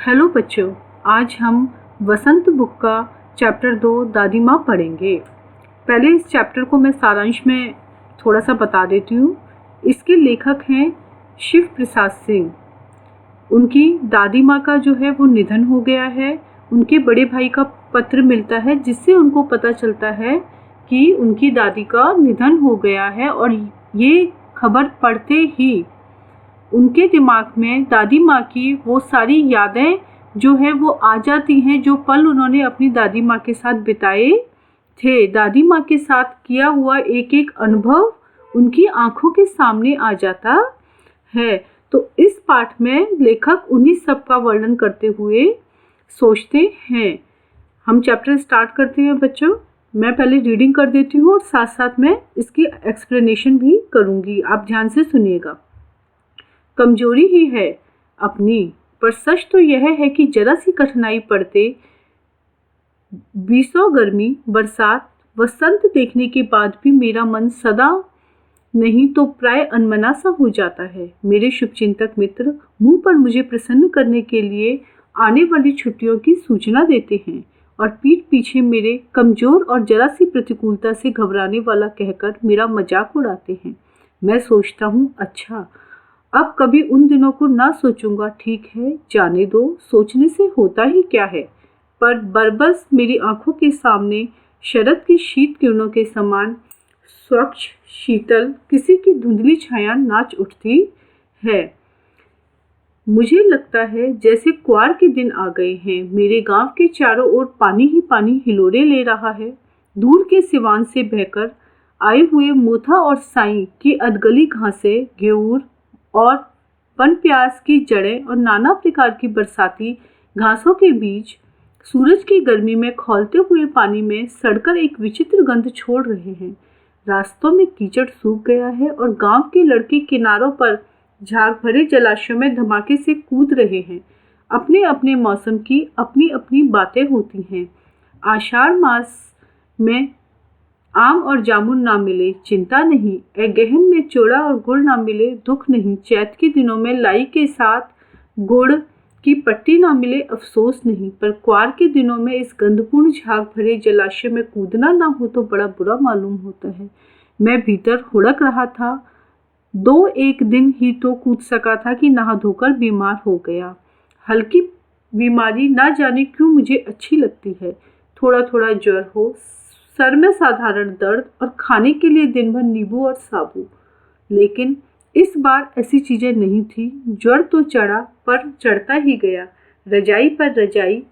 Hello बच्चों, आज हम वसंत बुक का चैप्टर 2 दादी माँ पढ़ेंगे। पहले इस चैप्टर को मैं सारांश में थोड़ा सा बता देती हूँ। इसके लेखक हैं शिव प्रसाद सिंह। उनकी दादी माँ का जो है वो निधन हो गया है। उनके बड़े भाई का पत्र मिलता है जिससे उनको पता चलता है कि उनकी दादी का निधन हो गया है, और ये खबर पढ़ते ही उनके दिमाग में दादी माँ की वो सारी यादें जो है वो आ जाती हैं, जो पल उन्होंने अपनी दादी माँ के साथ बिताए थे। दादी माँ के साथ किया हुआ एक एक अनुभव उनकी आंखों के सामने आ जाता है। तो इस पाठ में लेखक उन्हीं सब का वर्णन करते हुए सोचते हैं। हम चैप्टर स्टार्ट करते हैं बच्चों। मैं पहले रीडिंग कर देती हूँ और साथ साथ में इसकी एक्सप्लेनेशन भी करूँगी। आप ध्यान से सुनिएगा। कमजोरी ही है अपनी, पर सच तो यह है कि जरा सी कठिनाई पड़ते, बीसों गर्मी, बरसात, वसंत देखने के बाद भी मेरा मन सदा नहीं तो प्राय अनमना सा हो जाता है। मेरे शुभचिंतक मित्र मुंह पर मुझे प्रसन्न करने के लिए आने वाली छुट्टियों की सूचना देते हैं और पीठ पीछे मेरे कमजोर और जरा सी प्रतिकूलता से घबराने वाला कहकर मेरा मजाक उड़ाते हैं। मैं सोचता हूँ, अच्छा अब कभी उन दिनों को ना सोचूंगा। ठीक है, जाने दो, सोचने से होता ही क्या है। पर बरबस मेरी आंखों के सामने शरद की शीत किरणों के समान स्वच्छ शीतल किसी की धुंधली छाया नाच उठती है। मुझे लगता है जैसे क्वार के दिन आ गए हैं। मेरे गांव के चारों ओर पानी ही पानी हिलोरे ले रहा है। दूर के सिवान से बहकर आए हुए मोथा और साई की अधगली घासें, घेऊर और वन प्याज की जड़ें और नाना प्रकार की बरसाती घासों के बीच सूरज की गर्मी में खौलते हुए पानी में सड़कर एक विचित्र गंध छोड़ रहे हैं। रास्तों में कीचड़ सूख गया है और गांव के लड़के किनारों पर झाग भरे जलाशयों में धमाके से कूद रहे हैं। अपने अपने मौसम की अपनी अपनी बातें होती हैं। आषाढ़ मास में आम और जामुन ना मिले, चिंता नहीं। गहन में चोड़ा और गुड़ ना मिले, दुख नहीं। चैत के दिनों में लाई के साथ गुड़ की पट्टी ना मिले, अफसोस नहीं। पर क्वार के दिनों में इस गंधपूर्ण झाग भरे जलाशय में कूदना ना हो तो बड़ा बुरा मालूम होता है। मैं भीतर हुड़क रहा था। 2-1 दिन ही तो कूद सका था कि नहा धोकर बीमार हो गया। हल्की बीमारी ना जाने क्यों मुझे अच्छी लगती है। थोड़ा थोड़ा ज्वर हो, सर में साधारण दर्द और खाने के लिए दिन भर नींबू और साबु। लेकिन इस बार ऐसी चीजें नहीं थी। ज्वर तो चढ़ा पर चढ़ता ही गया, रजाई पर रजाई,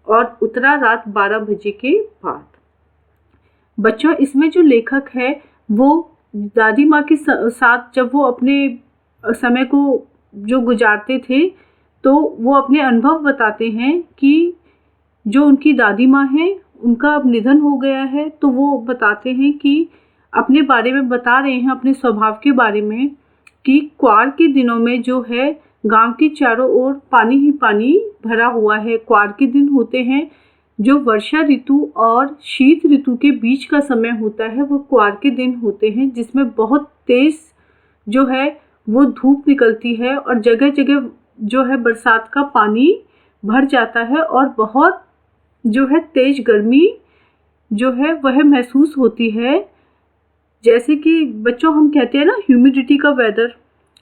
और उतरा रात 12 बजे के बाद। बच्चों, इसमें जो लेखक है वो दादी माँ के साथ जब वो अपने समय को जो गुजारते थे तो वो अपने अनुभव बताते हैं कि जो उनकी दादी माँ है उनका अब निधन हो गया है। तो वो बताते हैं कि अपने बारे में बता रहे हैं, अपने स्वभाव के बारे में, कि क्वार के दिनों में जो है गांव के चारों ओर पानी ही पानी भरा हुआ है। क्वार के दिन होते हैं जो वर्षा ऋतु और शीत ऋतु के बीच का समय होता है, वो क्वार के दिन होते हैं जिसमें बहुत तेज जो है वो धूप निकलती है और जगह जगह जो है बरसात का पानी भर जाता है और बहुत जो है तेज गर्मी जो है वह महसूस होती है। जैसे कि बच्चों हम कहते हैं ना ह्यूमिडिटी का वेदर,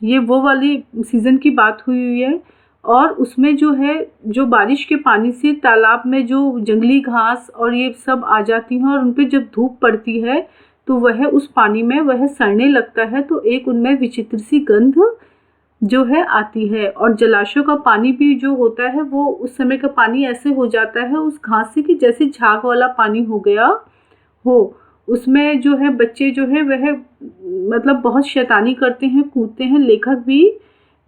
ये वो वाली सीज़न की बात हुई है। और उसमें जो है जो बारिश के पानी से तालाब में जो जंगली घास और ये सब आ जाती हैं और उन पर जब धूप पड़ती है तो वह उस पानी में वह सड़ने लगता है। तो एक उनमें विचित्र सी गंध जो है आती है। और जलाशयों का पानी भी जो होता है वो उस समय का पानी ऐसे हो जाता है उस घास से कि जैसे झाग वाला पानी हो गया हो। उसमें जो है बच्चे जो है वह मतलब बहुत शैतानी करते हैं, कूदते हैं। लेखक भी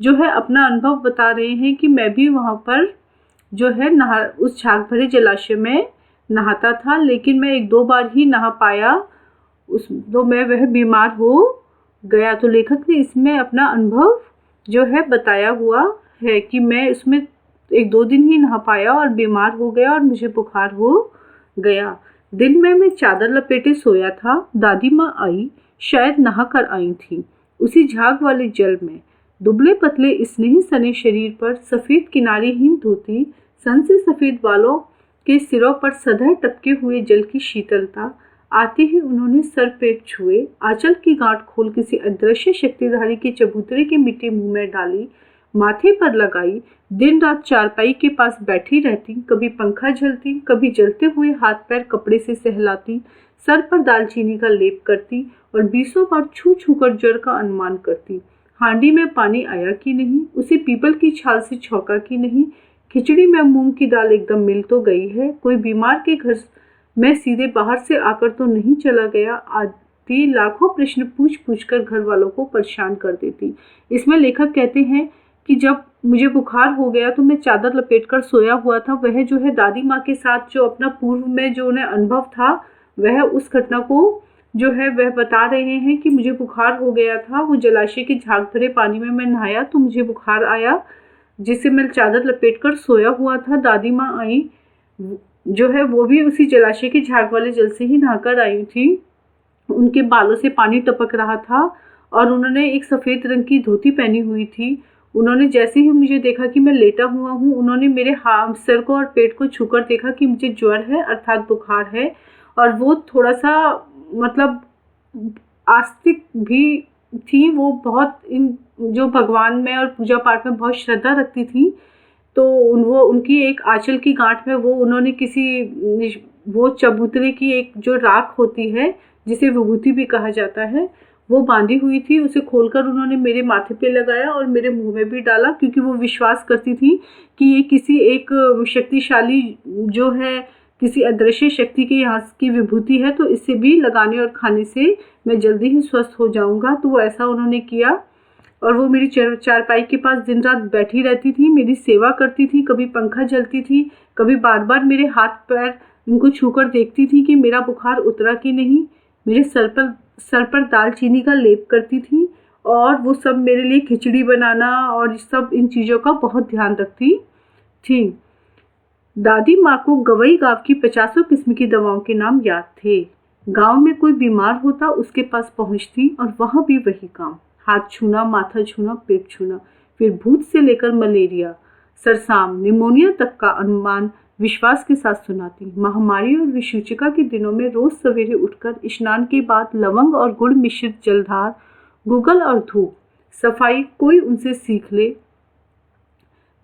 जो है अपना अनुभव बता रहे हैं कि मैं भी वहाँ पर जो है उस झाग भरे जलाशय में नहाता था, लेकिन मैं 1-2 बार ही नहा पाया, तो मैं वह बीमार हो गया। तो लेखक ने इसमें अपना अनुभव जो है बताया हुआ है कि मैं उसमें 1-2 दिन ही नहा पाया और बीमार हो गया और मुझे बुखार हो गया। दिन में मैं चादर लपेटे सोया था। दादी माँ आई, शायद नहा कर आई थी उसी झाग वाले जल में। दुबले पतले स्नेही सने शरीर पर सफेद किनारीहीन धोती, सन से सफेद बालों के सिरों पर सदैव टपके हुए जल की शीतलता। आते ही उन्होंने सर पेट छुए, आंचल की गांठ खोल किसी अदृश्य शक्तिधारी के चबूतरे की मिट्टी मुंह में डाली, माथे पर लगाई। दिन रात चारपाई के पास बैठी रहती, कभी पंखा झलती, कभी जलते हुए हाथ पैर कपड़े से सहलाती, सर पर दालचीनी का लेप करती और 20 बार छू छू कर ज्वर का अनुमान करती। हांडी में पानी आया कि नहीं, उसे पीपल की छाल से छौंका कि नहीं, खिचड़ी में मूंग की दाल एकदम मिल तो गई है, कोई बीमार के घर में सीधे बाहर से आकर तो नहीं चला गया, आदि लाखों प्रश्न पूछ पूछ कर घर वालों को परेशान कर देती। इसमें लेखक कहते हैं कि जब मुझे बुखार हो गया तो मैं चादर लपेटकर सोया हुआ था। वह जो है दादी माँ के साथ जो अपना पूर्व में जो उन्हें अनुभव था, वह उस घटना को जो है वह बता रहे हैं कि मुझे बुखार हो गया था। वो जलाशय के झाग भरे पानी में मैं नहाया तो मुझे बुखार आया, जिससे मैं चादर लपेटकर सोया हुआ था। दादी माँ आई जो है वो भी उसी जलाशय के झाग वाले जल से ही नहाकर आई थी। उनके बालों से पानी टपक रहा था और उन्होंने एक सफ़ेद रंग की धोती पहनी हुई थी। उन्होंने जैसे ही मुझे देखा कि मैं लेटा हुआ हूँ, उन्होंने मेरे सिर को और पेट को छूकर देखा कि मुझे ज्वर है अर्थात बुखार है। और वो थोड़ा सा मतलब आस्तिक भी थी, वो बहुत इन जो भगवान में और पूजा पाठ में बहुत श्रद्धा रखती थी। तो वो उनकी एक आंचल की गांठ में वो उन्होंने किसी वो चबूतरे की एक जो राख होती है जिसे विभूति भी कहा जाता है, वो बांधी हुई थी। उसे खोलकर उन्होंने मेरे माथे पे लगाया और मेरे मुंह में भी डाला, क्योंकि वो विश्वास करती थी कि ये किसी एक शक्तिशाली जो है किसी अदृश्य शक्ति के यहाँ की विभूति है, तो इसे भी लगाने और खाने से मैं जल्दी ही स्वस्थ हो जाऊंगा। तो वो ऐसा उन्होंने किया और वो मेरी चारपाई के पास दिन रात बैठी रहती थी, मेरी सेवा करती थी। कभी पंखा जलती थी, कभी बार बार मेरे हाथ पैर उनको छूकर देखती थी कि मेरा बुखार उतरा कि नहीं। मेरे सर पर दालचीनी का लेप करती थी और वो सब मेरे लिए खिचड़ी बनाना और सब इन चीज़ों का बहुत ध्यान रखती थी। दादी माँ को गवई गाँव की 50 किस्म की दवाओं के नाम याद थे। गांव में कोई बीमार होता उसके पास पहुँचती और वहाँ भी वही काम, हाथ छूना, माथा छूना, पेट छूना। फिर भूत से लेकर मलेरिया, सरसाम, निमोनिया तक का अनुमान विश्वास के साथ सुनाती। महामारी और विषूचिका के दिनों में रोज सवेरे उठकर स्नान के बाद लवंग और गुड़ मिश्रित जलधार, गुगल और धूप, सफाई कोई उनसे सीख ले।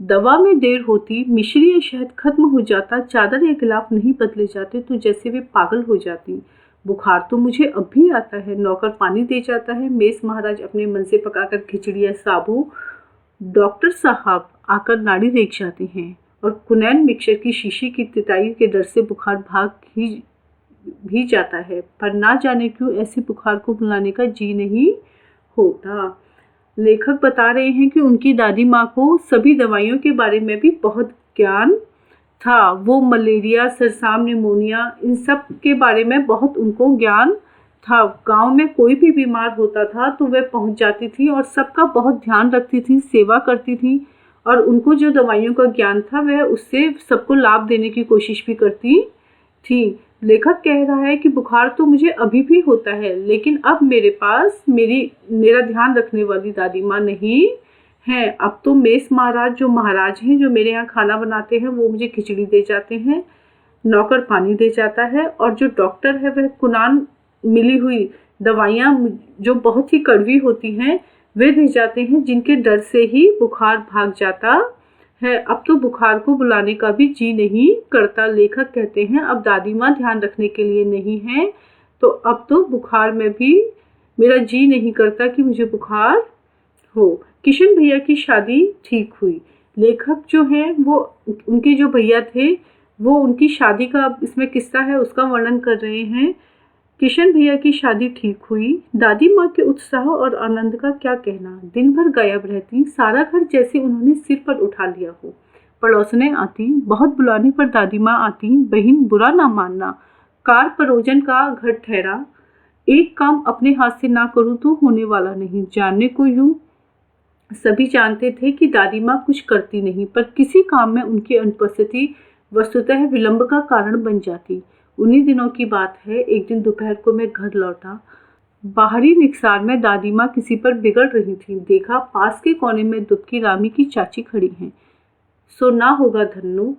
दवा में देर होती, मिश्री या शहद खत्म हो जाता, चादर या गिलाफ नहीं बदले जाते तो जैसे वे पागल हो जाती। बुखार तो मुझे अब भी आता है। नौकर पानी दे जाता है, मेस महाराज अपने मन से पकाकर खिचड़ी या साबू, डॉक्टर साहब आकर नाड़ी देख जाते हैं और कुनैन मिक्सचर की शीशी की तिताई के डर से बुखार भाग भी जाता है। पर ना जाने क्यों ऐसे बुखार को बुलाने का जी नहीं होता। लेखक बता रहे हैं कि उनकी दादी माँ को सभी दवाइयों के बारे में भी बहुत ज्ञान था। वो मलेरिया, सरसाम, निमोनिया इन सब के बारे में बहुत उनको ज्ञान था। गांव में कोई भी बीमार होता था तो वह पहुंच जाती थी और सबका बहुत ध्यान रखती थी, सेवा करती थी और उनको जो दवाइयों का ज्ञान था वह उससे सबको लाभ देने की कोशिश भी करती थी। लेखक कह रहा है कि बुखार तो मुझे अभी भी होता है, लेकिन अब मेरे पास मेरा ध्यान रखने वाली दादी माँ नहीं है। अब तो मेस महाराज जो महाराज हैं, जो मेरे यहाँ खाना बनाते हैं, वो मुझे खिचड़ी दे जाते हैं, नौकर पानी दे जाता है और जो डॉक्टर है वह कुनान मिली हुई दवाइयाँ जो बहुत ही कड़वी होती हैं वे दे जाते हैं, जिनके डर से ही बुखार भाग जाता है। अब तो बुखार को बुलाने का भी जी नहीं करता। लेखक कहते हैं अब दादी माँ ध्यान रखने के लिए नहीं है, तो अब तो बुखार में भी मेरा जी नहीं करता कि मुझे बुखार हो। किशन भैया की शादी ठीक हुई। लेखक जो हैं वो उनके जो भैया थे वो उनकी शादी का इसमें किस्सा है उसका वर्णन कर रहे हैं। किशन भैया की शादी ठीक हुई। दादी माँ के उत्साह और आनंद का क्या कहना। दिन भर गायब रहती, सारा घर जैसे उन्होंने सिर पर उठा लिया हो। पड़ोसने आती, बहुत बुलाने पर दादी माँ आती। बहन बुरा ना मानना, कार परोजन का घर ठहरा। एक काम अपने हाथ से ना करूँ तो होने वाला नहीं। जानने को यूं सभी जानते थे कि दादी माँ कुछ करती नहीं, पर किसी काम में उनकी अनुपस्थिति वस्तुतः विलंब का कारण बन जाती। उन्हीं दिनों की बात है। एक दिन दोपहर को मैं घर लौटा। बाहरी निकसार में दादी माँ किसी पर बिगड़ रही थी। देखा पास के कोने में दुबकी रामी की चाची खड़ी हैं। सो ना होगा धन्नो,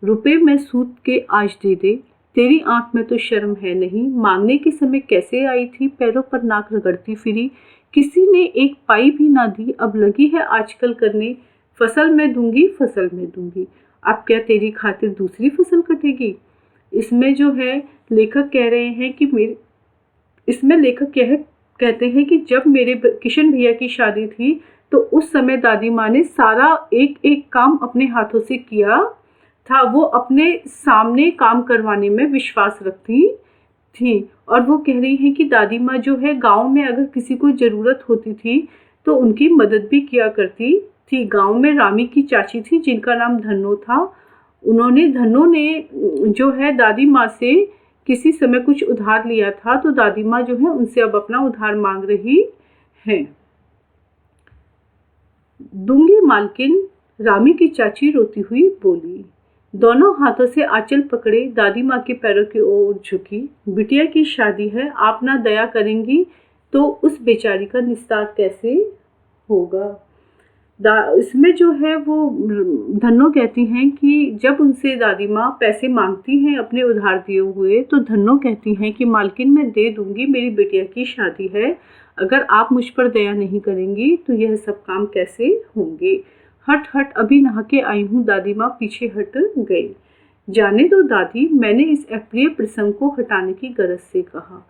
रुपए में सूद के आज दे दे। तेरी आंख में तो शर्म है नहीं, मांगने के समय कैसे आई थी, पैरों पर नाक रगड़ती फिरी, किसी ने एक पाई भी ना दी। अब लगी है आजकल करने, फसल में दूंगी फसल में दूंगी। अब क्या तेरी खातिर दूसरी फसल कटेगी? इसमें जो है लेखक कह रहे हैं कि इसमें लेखक यह कहते हैं कि जब मेरे किशन भैया की शादी थी तो उस समय दादी माँ ने सारा एक एक काम अपने हाथों से किया था। वो अपने सामने काम करवाने में विश्वास रखती थी और वो कह रही हैं कि दादी माँ जो है गांव में अगर किसी को ज़रूरत होती थी तो उनकी मदद भी किया करती थी। गांव में रामी की चाची थी जिनका नाम धन्नो था। धन्नो ने जो है दादी माँ से किसी समय कुछ उधार लिया था, तो दादी माँ जो है उनसे अब अपना उधार मांग रही है। दूंगी मालकिन, रामी की चाची रोती हुई बोली। दोनों हाथों से आंचल पकड़े दादी माँ के पैरों की ओर झुकी। बिटिया की शादी है, आप ना दया करेंगी तो उस बेचारी का निस्तार कैसे होगा? इसमें जो है वो धन्नो कहती हैं कि जब उनसे दादी माँ पैसे मांगती हैं अपने उधार दिए हुए, तो धन्नो कहती हैं कि मालकिन मैं दे दूंगी, मेरी बिटिया की शादी है, अगर आप मुझ पर दया नहीं करेंगी तो यह सब काम कैसे होंगे? हट हट, अभी नहा के आई हूँ। दादी माँ पीछे हट गई। जाने दो दादी, मैंने इस अप्रिय प्रसंग को हटाने की गरज से कहा।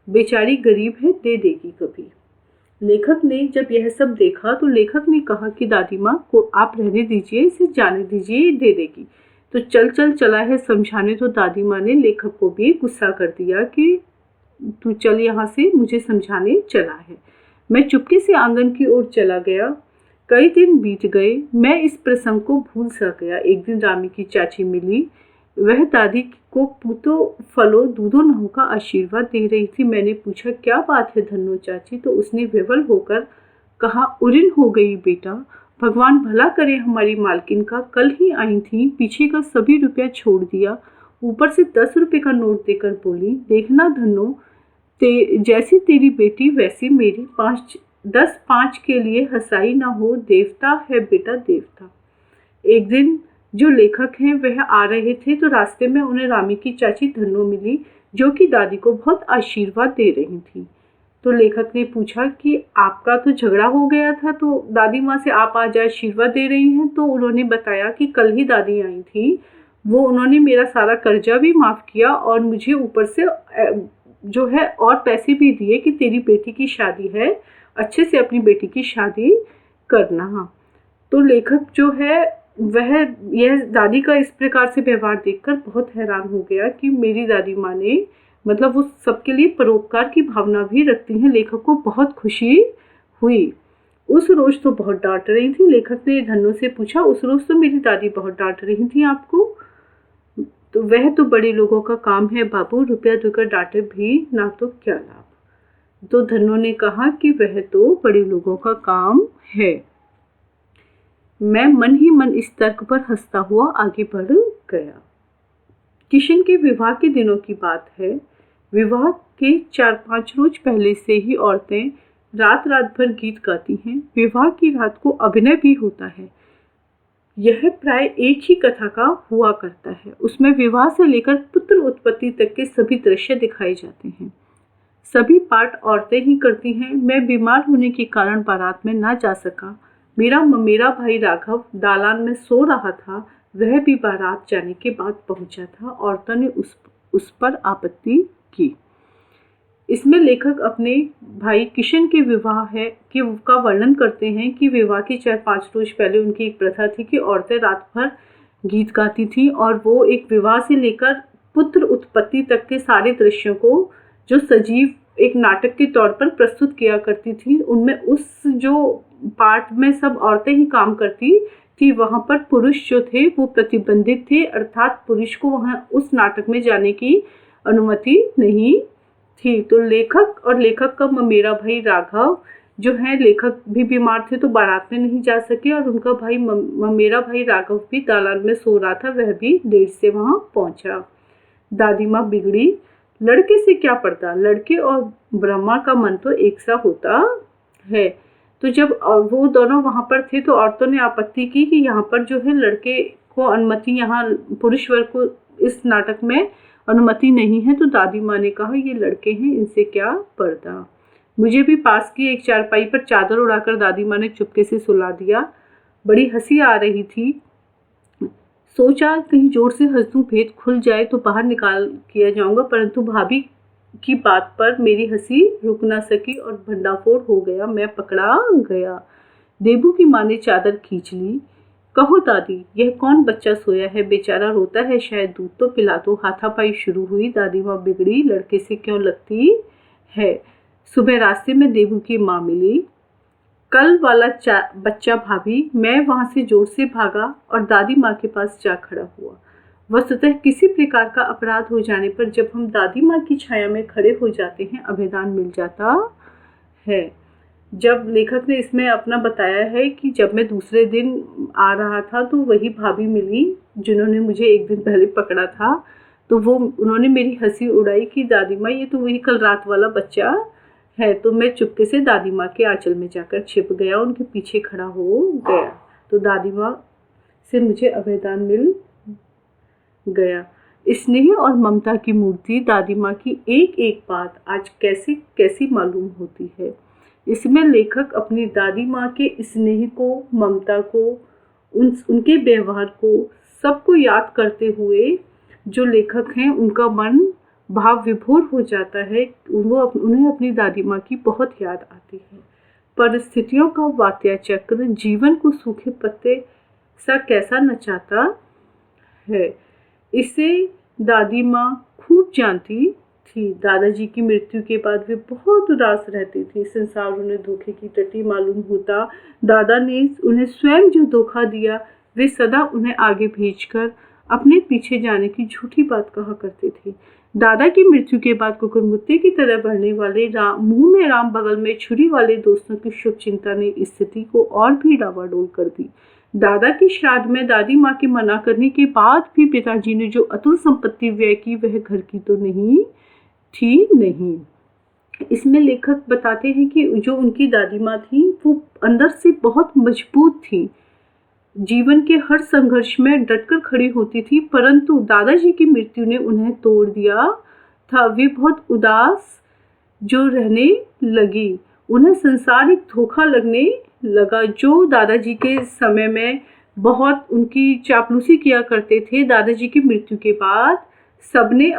बेचारी गरीब है, दे देगी कभी। लेखक ने जब यह सब देखा तो लेखक ने कहा कि दादी माँ को आप रहने दीजिए, इसे जाने दीजिए, दे देगी। तो चल चला है समझाने। तो दादी माँ ने लेखक को भी गुस्सा कर दिया कि तू चल यहाँ से, मुझे समझाने चला है। मैं चुपके से आंगन की ओर चला गया। कई दिन बीत गए, मैं इस प्रसंग को भूल सा गया। एक दिन रामी की चाची मिली। वह दादी को पूतो फलो दूधो नहु का आशीर्वाद दे रही थी। मैंने पूछा क्या बात है धन्नो चाची? तो उसने विवल होकर कहा, उरिन हो गई बेटा, भगवान भला करे हमारी मालकिन का। कल ही आई थी, पीछे का सभी रुपया छोड़ दिया, ऊपर से 10 रुपए का नोट देकर बोली, देखना धन्नो, जैसी तेरी बेटी वैसी मेरी, 10-5 के लिए हंसाई ना हो, देवता है बेटा देवता। एक दिन जो लेखक हैं वह आ रहे थे तो रास्ते में उन्हें रामी की चाची धन्नो मिली, जो कि दादी को बहुत आशीर्वाद दे रही थी। तो लेखक ने पूछा कि आपका तो झगड़ा हो गया था, तो दादी माँ से आप आज आशीर्वाद दे रही हैं? तो उन्होंने बताया कि कल ही दादी आई थी, वो उन्होंने मेरा सारा कर्जा भी माफ़ किया और मुझे ऊपर से जो है और पैसे भी दिए कि तेरी बेटी की शादी है, अच्छे से अपनी बेटी की शादी करना। तो लेखक जो है वह यह दादी का इस प्रकार से व्यवहार देखकर बहुत हैरान हो गया कि मेरी दादी माँ ने, मतलब वो सबके लिए परोपकार की भावना भी रखती हैं। लेखक को बहुत खुशी हुई। उस रोज तो बहुत डांट रही थी। लेखक ने धन्नो से पूछा, उस रोज तो मेरी दादी बहुत डांट रही थी आपको? तो वह तो बड़े लोगों का काम है बाबू, रुपया देकर डांटे भी ना तो क्या लाभ। तो धन्नो ने कहा कि वह तो बड़े लोगों का काम है। मैं मन ही मन इस तर्क पर हंसता हुआ आगे बढ़ गया। किशन के विवाह के दिनों की बात है। विवाह के 4-5 रोज पहले से ही औरतें रात रात भर गीत गाती हैं। विवाह की रात को अभिनय भी होता है। यह प्राय एक ही कथा का हुआ करता है। उसमें विवाह से लेकर पुत्र उत्पत्ति तक के सभी दृश्य दिखाए जाते हैं। सभी पाठ औरतें ही करती हैं। मैं बीमार होने के कारण बारात में ना जा सका। मेरा भाई राघव दालान में सो रहा था, वह भी बारात जाने के बाद पहुंचा था। औरतों ने उस पर आपत्ति की। इसमें लेखक अपने भाई किशन के विवाह का वर्णन करते हैं कि विवाह के 4-5 रोज पहले उनकी एक प्रथा थी कि औरतें रात भर गीत गाती थी और वो एक विवाह से लेकर पुत्र उत्पत्ति तक के सारे दृश्यों को जो सजीव एक नाटक के तौर पर प्रस्तुत किया करती थी। उनमें उस जो पार्ट में सब औरतें ही काम करती थी, वहाँ पर पुरुष जो थे वो प्रतिबंधित थे, अर्थात पुरुष को वहाँ उस नाटक में जाने की अनुमति नहीं थी। तो लेखक का मेरा भाई राघव जो है, लेखक भी बीमार थे तो बारात में नहीं जा सके और उनका भाई मेरा भाई राघव भी दालान में सो रहा था, वह भी देर से वहाँ पहुँचा। दादी माँ बिगड़ी। लड़के से क्या पर्दा, लड़के और ब्रह्मा का मन तो एक सा होता है। तो जब वो दोनों वहां पर थे तो औरतों ने आपत्ति की कि यहाँ पर जो है लड़के को अनुमति, यहाँ पुरुष वर्ग को इस नाटक में अनुमति नहीं है। तो दादी माँ ने कहा ये लड़के हैं, इनसे क्या पर्दा। मुझे भी पास की एक चारपाई पर चादर उड़ाकर दादी माँ ने चुपके से सुला दिया। बड़ी हंसी आ रही थी। सोचा कहीं जोर से हंस दूं, भेद खुल जाए तो बाहर निकाल किया जाऊंगा, परंतु भाभी की बात पर मेरी हंसी रुक ना सकी और भंडाफोड़ हो गया। मैं पकड़ा गया। देबू की माँ ने चादर खींच ली। कहो दादी, यह कौन बच्चा सोया है, बेचारा रोता है, शायद दूध तो पिला दो। हाथापाई शुरू हुई। दादी माँ बिगड़ी, लड़के से क्यों लगती है। सुबह रास्ते में देबू की माँ मिली। कल वाला बच्चा भाभी। मैं वहां से जोर से भागा और दादी माँ के पास जा खड़ा हुआ। वस्तुतः किसी प्रकार का अपराध हो जाने पर जब हम दादी माँ की छाया में खड़े हो जाते हैं, अभेदान मिल जाता है। जब लेखक ने इसमें अपना बताया है कि जब मैं दूसरे दिन आ रहा था तो वही भाभी मिली जिन्होंने मुझे एक दिन पहले पकड़ा था। तो उन्होंने मेरी हंसी उड़ाई कि दादी माँ ये तो वही कल रात वाला बच्चा है। तो मैं चुपके से दादी माँ के आंचल में जाकर छिप गया, उनके पीछे खड़ा हो गया। तो दादी माँ से मुझे अभयदान मिल गया। स्नेह और ममता की मूर्ति दादी माँ की एक एक बात आज कैसी कैसी मालूम होती है। इसमें लेखक अपनी दादी माँ के स्नेह को, ममता को, उनके व्यवहार को, सबको याद करते हुए जो लेखक हैं उनका मन भाव विभोर हो जाता है। उन्हें अपनी दादी माँ की बहुत याद आती है। परिस्थितियों का वात्या चक्र जीवन को सूखे पत्ते सा कैसा नचाता है, इसे दादी माँ खूब जानती थी। दादाजी की मृत्यु के बाद वे बहुत उदास रहती थी। संसार उन्हें धोखे की टट्टी मालूम होता। दादा ने उन्हें स्वयं जो धोखा दिया, वे सदा उन्हें आगे भेजकर अपने पीछे जाने की झूठी बात कहा करते थे। दादा की मृत्यु के बाद कुकुरमुत्ते की तरह बढ़ने वाले मुंह में राम बगल में छुरी वाले दोस्तों की शुभ चिंता ने स्थिति को और भी डावाडोल कर दी। दादा के श्राद्ध में दादी माँ के मना करने के बाद भी पिताजी ने जो अतुल संपत्ति व्यय की वह घर की तो नहीं थी। नहीं, इसमें लेखक बताते हैं कि जो उनकी दादी माँ थी वो अंदर से बहुत मजबूत थी, जीवन के हर संघर्ष में डटकर खड़ी होती थी, परंतु दादाजी की मृत्यु ने उन्हें तोड़ दिया था। वे बहुत उदास जो रहने लगी, उन्हें संसार एक धोखा लगने लगा। जो दादाजी के समय में बहुत उनकी चापलूसी किया करते थे, दादाजी की मृत्यु के बाद सबने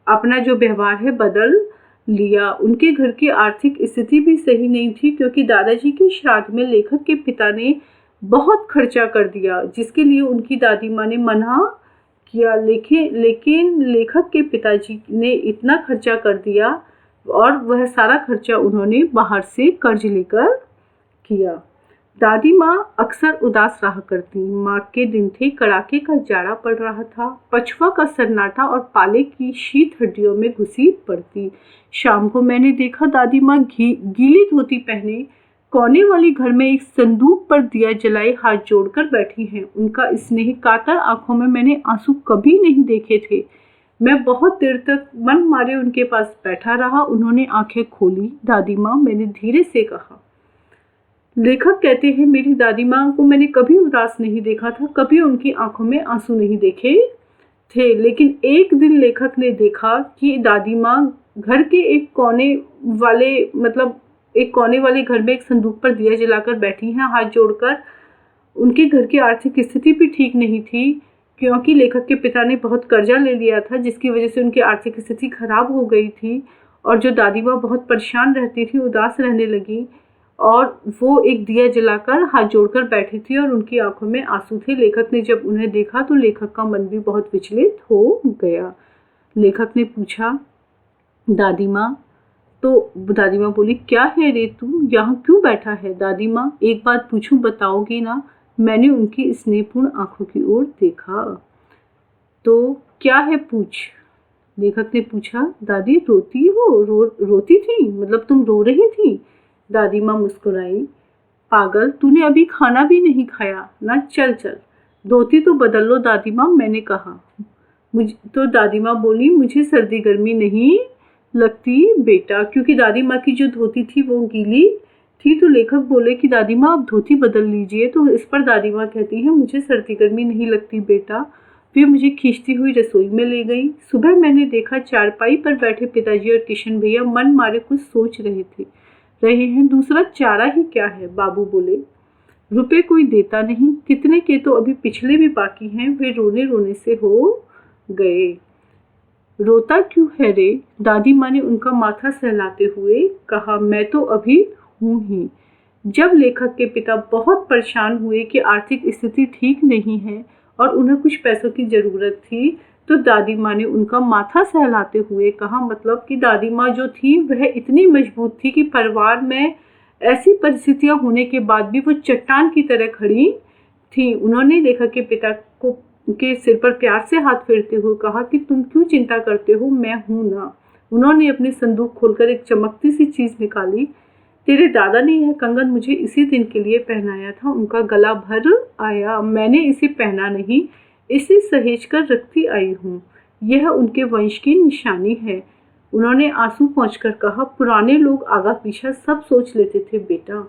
अपना जो व्यवहार है बदल लिया। उनके घर की आर्थिक स्थिति भी सही नहीं थी, क्योंकि दादाजी के श्राद्ध में लेखक के पिता ने बहुत खर्चा कर दिया, जिसके लिए उनकी दादी माँ ने मना किया। लेकिन लेखक के पिताजी ने इतना खर्चा कर दिया और वह सारा खर्चा उन्होंने बाहर से कर्ज लेकर किया। दादी माँ अक्सर उदास रहा करती। माँ के दिन थे, कड़ाके का जाड़ा पड़ रहा था, पछुआ का सन्नाटा और पाले की शीत हड्डियों में घुसी पड़ती। शाम को मैंने देखा दादी माँ गीली धोती पहने कोने वाली घर में एक संदूक पर दिया जलाए हाथ जोड़कर बैठी हैं। उनका स्नेह कातर आंखों में मैंने आंसू कभी नहीं देखे थे। मैं बहुत देर तक मन मारे उनके पास बैठा रहा। उन्होंने आंखें खोली। दादी माँ, मैंने धीरे से कहा। लेखक कहते हैं मेरी दादी माँ को मैंने कभी उदास नहीं देखा था, कभी उनकी आंखों में आंसू नहीं देखे थे। लेकिन एक दिन लेखक ने देखा कि दादी माँ घर के एक कोने वाले घर में एक संदूक पर दिया जलाकर बैठी हैं, हाथ जोड़कर। उनके घर की आर्थिक स्थिति भी ठीक नहीं थी, क्योंकि लेखक के पिता ने बहुत कर्जा ले लिया था, जिसकी वजह से उनकी आर्थिक स्थिति खराब हो गई थी। और जो दादी माँ बहुत परेशान रहती थी, उदास रहने लगी, और वो एक दिया जलाकर हाथ जोड़कर बैठी थी और उनकी आंखों में आंसू थे। लेखक ने जब उन्हें देखा तो लेखक का मन भी बहुत विचलित हो गया। लेखक ने पूछा, दादी माँ? तो दादी माँ बोली, क्या है रे, तू यहाँ क्यों बैठा है? दादी माँ, एक बात पूछूं, बताओगी ना? मैंने उनकी स्नेहपूर्ण आंखों की ओर देखा। तो क्या है, पूछ। लेखक ने पूछा। दादी, रोती हो? रोती थी? मतलब तुम रो रही थी? दादी माँ मुस्कुराई। पागल, तूने अभी खाना भी नहीं खाया ना? चल धोती तो बदल लो दादी माँ, मैंने कहा। तो दादी माँ बोली, मुझे सर्दी गर्मी नहीं लगती बेटा, क्योंकि दादी माँ की जो धोती थी वो गीली थी। तो लेखक बोले कि दादी माँ आप धोती बदल लीजिए। तो इस पर दादी माँ कहती है, मुझे सर्दी गर्मी नहीं लगती बेटा। वे मुझे खींचती हुई रसोई में ले गई। सुबह मैंने देखा चारपाई पर बैठे पिताजी और किशन भैया मन मारे कुछ सोच रहे हैं। दूसरा चारा ही क्या है, बाबू बोले। रुपए कोई देता नहीं, कितने के तो अभी पिछले भी बाकी हैं। वे रोने रोने से हो गए। रोता क्यों है रे, दादी माँ ने उनका माथा सहलाते हुए कहा। मैं तो अभी हूँ ही। जब लेखक के पिता बहुत परेशान हुए कि आर्थिक स्थिति ठीक नहीं है और उन्हें कुछ पैसों की जरूरत थी, तो दादी माँ ने उनका माथा सहलाते हुए कहा, मतलब कि दादी माँ जो थी वह इतनी मजबूत थी कि परिवार में ऐसी परिस्थितियां होने के बाद भी वो चट्टान की तरह खड़ी थी। उन्होंने लेखक के पिता के सिर पर प्यार से हाथ फेरते हुए कहा कि तुम क्यों चिंता करते हो, मैं हूं ना। उन्होंने अपनी संदूक खोलकर एक चमकती सी चीज निकाली। तेरे दादा ने यह कंगन मुझे इसी दिन के लिए पहनाया था। उनका गला भर आया। मैंने इसे पहना नहीं, इसे सहेज कर रखती आई हूँ। यह उनके वंश की निशानी है। उन्होंने आंसू पोंछकर कहा, पुराने लोग आगा पीछा सब सोच लेते थे बेटा।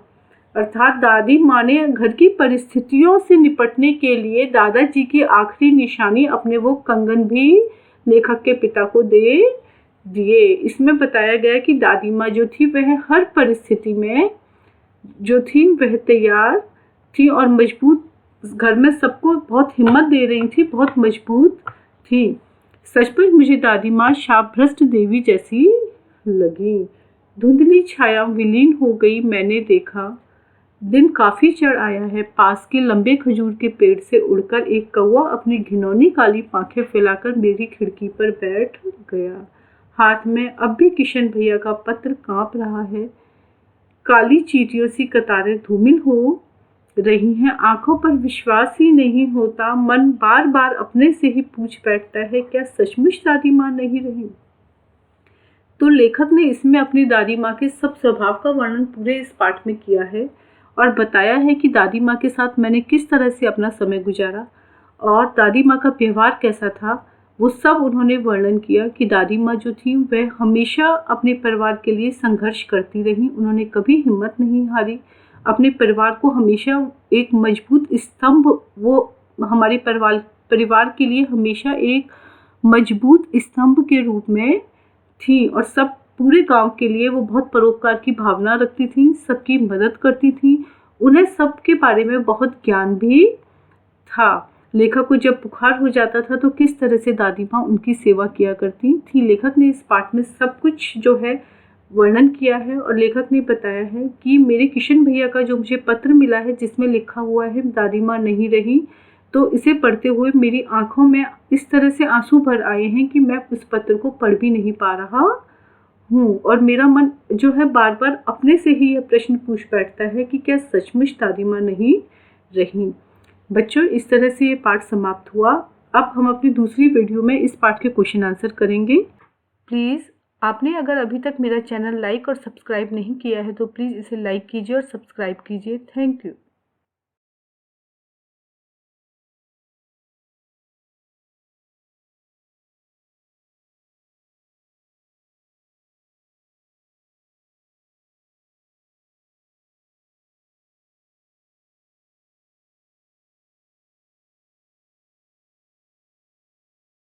अर्थात दादी माँ ने घर की परिस्थितियों से निपटने के लिए दादाजी की आखिरी निशानी अपने वो कंगन भी लेखक के पिता को दे दिए। इसमें बताया गया कि दादी माँ जो थी वह हर परिस्थिति में जो थी वह तैयार थी और मजबूत, घर में सबको बहुत हिम्मत दे रही थी, बहुत मजबूत थी। सचमुच मुझे दादी माँ शापभ्रष्ट देवी जैसी लगी। धुंधली छाया विलीन हो गई। मैंने देखा दिन काफी चढ़ आया है। पास के लंबे खजूर के पेड़ से उड़कर एक कौवा अपनी घिनौनी काली पांखें फैलाकर मेरी खिड़की पर बैठ गया। हाथ में अब भी किशन भैया का पत्र कांप रहा है। काली चींटियों सी कतारें धूमिल हो रही हैं। आंखों पर विश्वास ही नहीं होता। मन बार बार अपने से ही पूछ बैठता है, क्या सचमुच दादी माँ नहीं रही? तो लेखक ने इसमें अपनी दादी माँ के सब स्वभाव का वर्णन पूरे इस पाठ में किया है और बताया है कि दादी माँ के साथ मैंने किस तरह से अपना समय गुजारा और दादी माँ का व्यवहार कैसा था। वो सब उन्होंने वर्णन किया कि दादी माँ जो थी वह हमेशा अपने परिवार के लिए संघर्ष करती रही। उन्होंने कभी हिम्मत नहीं हारी। अपने परिवार को हमेशा एक मजबूत स्तंभ, वो हमारे परिवार के लिए हमेशा एक मजबूत स्तंभ के रूप में थी और सब पूरे गांव के लिए वो बहुत परोपकार की भावना रखती थी, सबकी मदद करती थी। उन्हें सबके बारे में बहुत ज्ञान भी था। लेखक को जब बुखार हो जाता था तो किस तरह से दादी माँ उनकी सेवा किया करती थी। लेखक ने इस पाठ में सब कुछ जो है वर्णन किया है और लेखक ने बताया है कि मेरे किशन भैया का जो मुझे पत्र मिला है जिसमें लिखा हुआ है दादी माँ नहीं रही, तो इसे पढ़ते हुए मेरी आंखों में इस तरह से आंसू भर आए हैं कि मैं उस पत्र को पढ़ भी नहीं पा रहा हूँ और मेरा मन जो है बार बार अपने से ही यह प्रश्न पूछ बैठता है कि क्या सचमुच दादी माँ नहीं रही। बच्चों, इस तरह से ये पाठ समाप्त हुआ। अब हम अपनी दूसरी वीडियो में इस पाठ के क्वेश्चन आंसर करेंगे। प्लीज़ आपने अगर अभी तक मेरा चैनल लाइक और सब्सक्राइब नहीं किया है तो प्लीज़ इसे लाइक कीजिए और सब्सक्राइब कीजिए। Thank you.